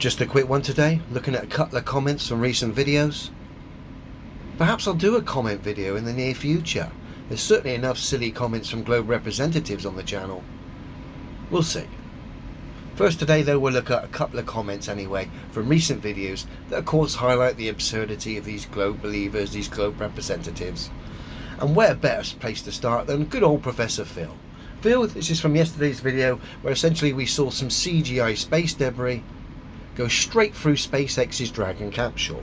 Just a quick one today, looking at a couple of comments from recent videos. Perhaps I'll do a comment video in the near future. There's certainly enough silly comments from Globe representatives on the channel. We'll see. First today though, we'll look at a couple of comments anyway from recent videos that of course highlight the absurdity of these Globe believers, these Globe representatives. And where better place to start than good old Professor Phil. Phil, this is from yesterday's video where essentially we saw some CGI space debris go straight through SpaceX's Dragon capsule,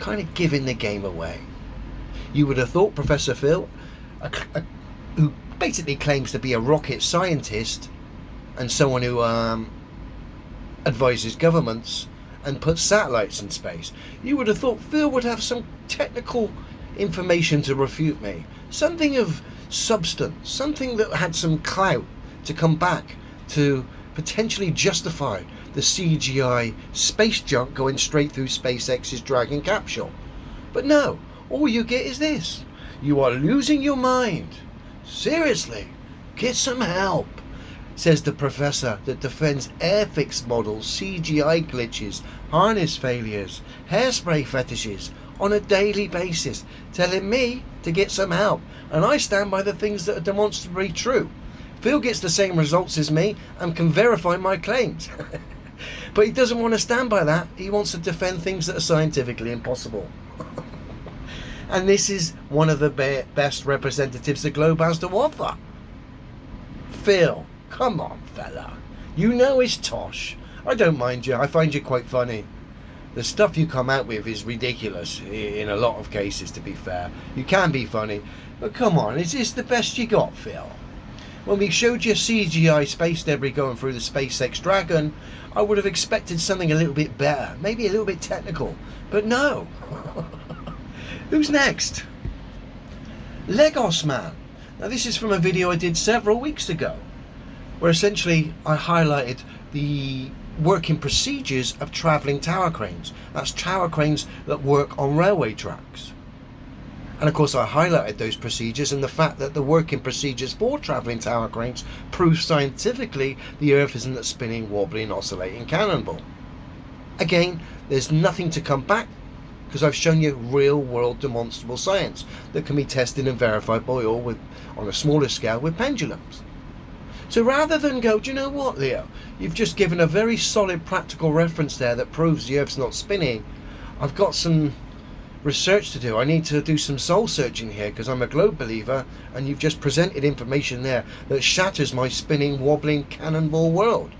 kind of giving the game away. You would have thought Professor Phil, who basically claims to be a rocket scientist and someone who advises governments and puts satellites in space, you would have thought Phil would have some technical information to refute me, something of substance, something that had some clout to come back to potentially justify the CGI space junk going straight through SpaceX's Dragon capsule. But no, all you get is this. You are losing your mind. Seriously, get some help, says the professor that defends Airfix models, CGI glitches, harness failures, hairspray fetishes on a daily basis, telling me to get some help, and I stand by the things that are demonstrably true. Phil gets the same results as me and can verify my claims. But he doesn't want to stand by that. He wants to defend things that are scientifically impossible. And this is one of the best representatives the Globe has to offer. Phil, come on fella. You know it's tosh. I don't mind you. I find you quite funny. The stuff you come out with is ridiculous in a lot of cases, to be fair. You can be funny. But come on, is this the best you got, Phil? When we showed you CGI space debris going through the SpaceX Dragon, I would have expected something a little bit better, maybe a little bit technical, but no. Who's next? Legos Man. Now this is from a video I did several weeks ago, where essentially I highlighted the working procedures of travelling tower cranes. That's tower cranes that work on railway tracks. And of course I highlighted those procedures and the fact that the working procedures for travelling tower cranes prove scientifically the Earth isn't a spinning, wobbling, oscillating cannonball. Again, there's nothing to come back because I've shown you real world demonstrable science that can be tested and verified by all on a smaller scale with pendulums. So rather than go, do you know what, Leo, you've just given a very solid practical reference there that proves the Earth's not spinning, I've got some research to do. I need to do some soul searching here because I'm a Globe believer and you've just presented information there that shatters my spinning, wobbling cannonball world.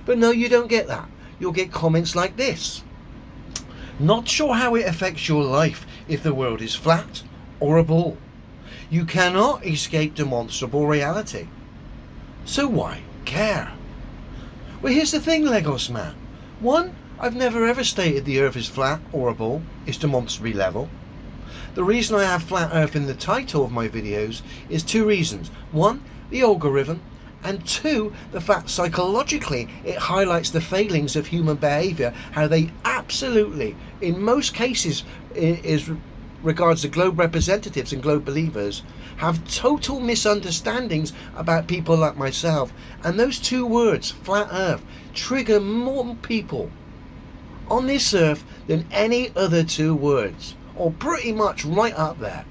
But no, you don't get that. You'll get comments like this. Not sure how it affects your life if the world is flat or a ball. You cannot escape demonstrable reality. So why care? Well, here's the thing, Legos Man. One, I've never ever stated the Earth is flat or a ball. It's demonstrably level. The reason I have Flat Earth in the title of my videos is two reasons. One, the algorithm, and two, the fact psychologically it highlights the failings of human behaviour, how they absolutely, in most cases, is regards to Globe representatives and Globe believers, have total misunderstandings about people like myself. And those two words, Flat Earth, trigger more people on this earth than any other two words, or pretty much right up there.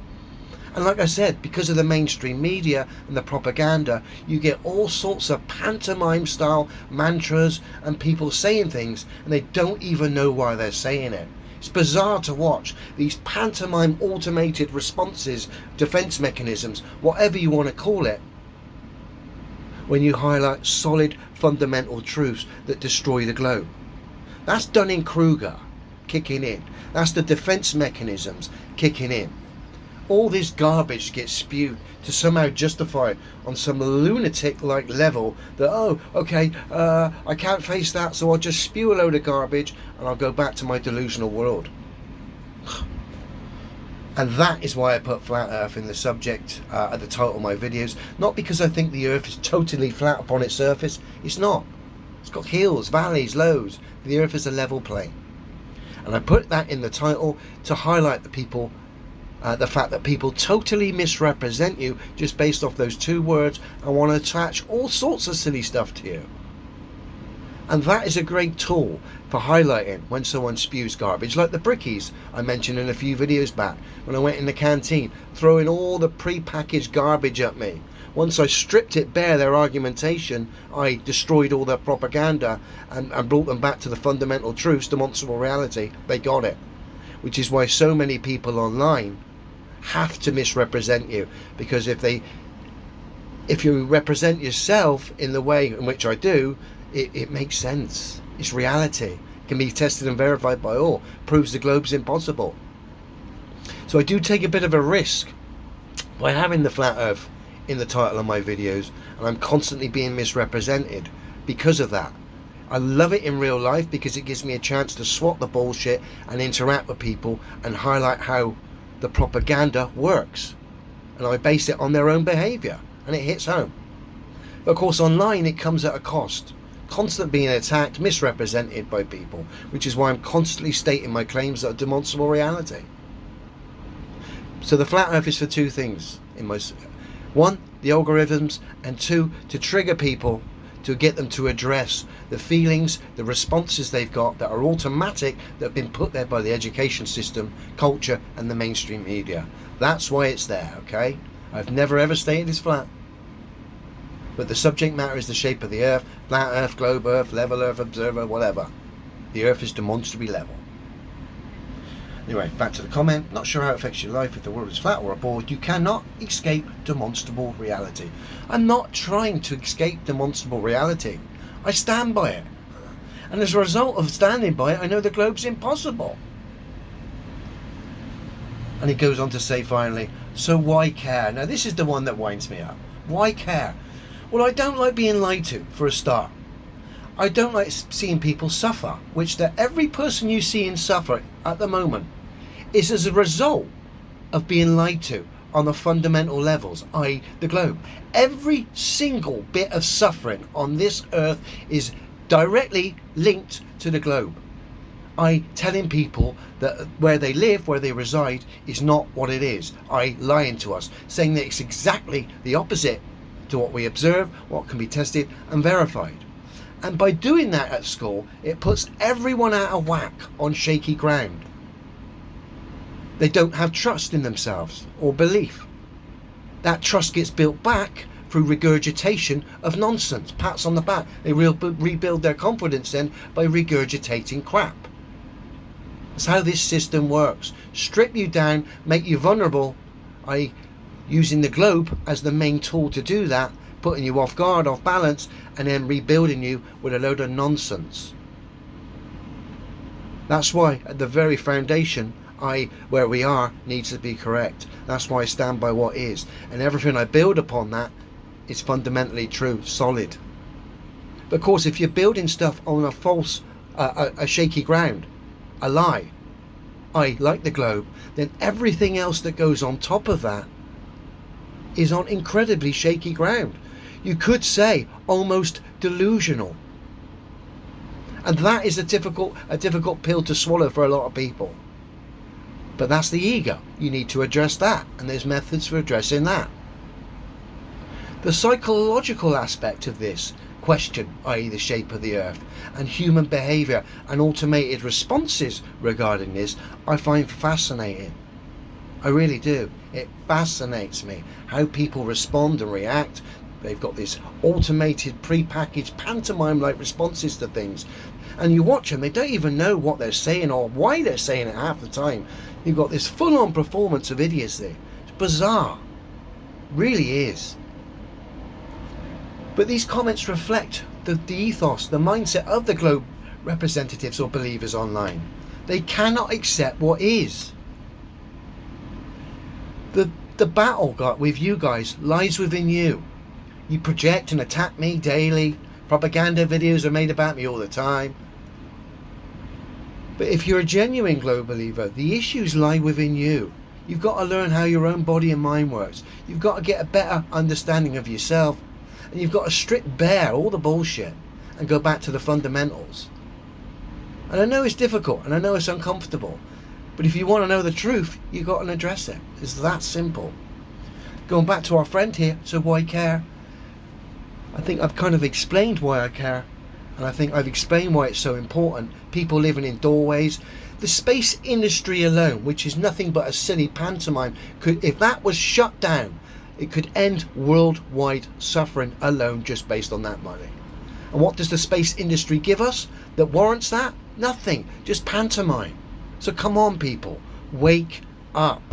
And like I said, because of the mainstream media and the propaganda, you get all sorts of pantomime style mantras and people saying things and they don't even know why they're saying it. It's bizarre to watch these pantomime automated responses, defense mechanisms, whatever you want to call it, when you highlight solid fundamental truths that destroy the globe. That's Dunning-Kruger kicking in. That's the defense mechanisms kicking in. All this garbage gets spewed to somehow justify on some lunatic-like level that, oh, okay, I can't face that, so I'll just spew a load of garbage and I'll go back to my delusional world. And that is why I put Flat Earth in the subject at the title of my videos. Not because I think the Earth is totally flat upon its surface. It's not. It's got hills, valleys, lows. The Earth is a level plane. And I put that in the title to highlight the people, the fact that people totally misrepresent you just based off those two words and want to attach all sorts of silly stuff to you. And that is a great tool for highlighting when someone spews garbage, like the brickies I mentioned in a few videos back, when I went in the canteen, throwing all the pre-packaged garbage at me. Once I stripped it bare, their argumentation, I destroyed all their propaganda and brought them back to the fundamental truths, demonstrable reality. They got it. Which is why so many people online have to misrepresent you, because if you represent yourself in the way in which I do, it makes sense. It's reality. It can be tested and verified by all. Proves the globe's impossible. So I do take a bit of a risk by having the flat earth in the title of my videos, and I'm constantly being misrepresented because of that. I love it in real life because it gives me a chance to swat the bullshit and interact with people and highlight how the propaganda works, and I base it on their own behaviour, and it hits home. But of course online it comes at a cost. Constant being attacked, misrepresented by people, which is why I'm constantly stating my claims that are demonstrable reality. So the flat earth is for two things in most. One, the algorithms, and two, to trigger people, to get them to address the feelings, the responses they've got that are automatic, that have been put there by the education system, culture and the mainstream media. That's why it's there, okay? I've never ever stated it's flat. But the subject matter is the shape of the earth, flat earth, globe earth, level earth, observer, whatever. The earth is demonstrably level. Anyway, back to the comment. Not sure how it affects your life if the world is flat or a board. You cannot escape demonstrable reality. I'm not trying to escape demonstrable reality. I stand by it. And as a result of standing by it, I know the globe's impossible. And he goes on to say finally, so why care? Now this is the one that winds me up. Why care? Well, I don't like being lied to, for a start. I don't like seeing people suffer, which that every person you see in suffer at the moment is as a result of being lied to on the fundamental levels, i.e. the globe. Every single bit of suffering on this earth is directly linked to the globe. Telling people that where they live, where they reside, is not what it is. Lying to us, saying that it's exactly the opposite to what we observe, what can be tested and verified. And by doing that at school, it puts everyone out of whack on shaky ground. They don't have trust in themselves or belief. That trust gets built back through regurgitation of nonsense, pats on the back. They rebuild their confidence then by regurgitating crap. That's how this system works. Strip you down, make you vulnerable, using the globe as the main tool to do that, putting you off guard, off balance, and then rebuilding you with a load of nonsense. That's why at the very foundation, where we are, needs to be correct. That's why I stand by what is, and everything I build upon that is fundamentally true, solid. But of course, if you're building stuff on a false, a shaky ground, a lie, like the globe, then everything else that goes on top of that is on incredibly shaky ground. You could say almost delusional. And that is a difficult pill to swallow for a lot of people. But that's the ego. You need to address that, and there's methods for addressing that. The psychological aspect of this question, i.e. the shape of the earth, and human behaviour and automated responses regarding this, I find fascinating. I really do. It fascinates me how people respond and react. They've got this automated, pre-packaged, pantomime-like responses to things. And you watch them, they don't even know what they're saying or why they're saying it half the time. You've got this full-on performance of idiocy. It's bizarre. Really is. But these comments reflect the ethos, the mindset of the globe representatives or believers online. They cannot accept what is. The battle with you guys lies within you. You project and attack me daily. Propaganda videos are made about me all the time. But if you're a genuine globe believer, the issues lie within you. You've got to learn how your own body and mind works. You've got to get a better understanding of yourself. And you've got to strip bare all the bullshit and go back to the fundamentals. And I know it's difficult and I know it's uncomfortable. But if you want to know the truth, you've got to address it. It's that simple. Going back to our friend here, so why care? I think I've kind of explained why I care. And I think I've explained why it's so important. People living in doorways. The space industry alone, which is nothing but a silly pantomime, could, if that was shut down, it could end worldwide suffering alone just based on that money. And what does the space industry give us that warrants that? Nothing. Just pantomime. So come on, people. Wake up.